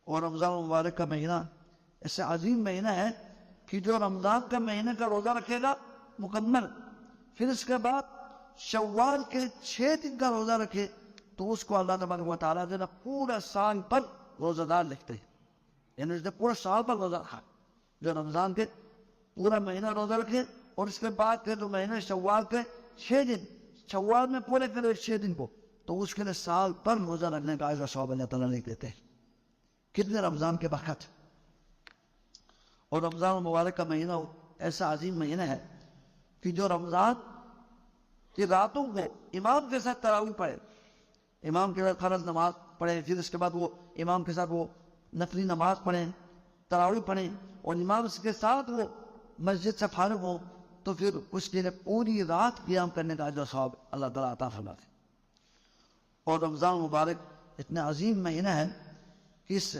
اور رمضان مبارک کا مہینہ ایسے عظیم مہینہ ہے کہ جو رمضان کا مہینہ کا روزہ رکھے گا مکمل، پھر اس کے بعد شوال کے 6 دن کا روزہ رکھے تو اس کو اللہ تبارک و تعالیٰ جو ہے نا پورا سال پر روزہ دار لکھتے ہیں. یعنی اس نے پورا سال پر روزہ رکھا. جو رمضان کے پورا مہینہ روزہ رکھے اور اس کے بعد پھر جو مہینہ شوال کے 6 دن، شوال میں پورے پھر 6 دن کو، تو اس کے لیے سال پر روزہ رکھنے کا اجر ثواب اللہ تعالیٰ لکھ دیتے ہیں. کتنے رمضان کے برکت. اور رمضان مبارک کا مہینہ ایسا عظیم مہینہ ہے کہ جو رمضان کی راتوں میں امام کے ساتھ تراویح پڑھے، امام کے ساتھ فرض نماز پڑھیں، پھر اس کے بعد وہ امام کے ساتھ وہ نفلی نماز پڑھیں، تراویح پڑھیں، اور امام کے ساتھ وہ مسجد سے فارغ ہو تو پھر اس کے لیے پوری رات قیام کرنے کا اجر ثواب اللہ تعالیٰ عطا فرماتے. اور رمضان مبارک اتنا عظیم مہینہ ہے کہ اس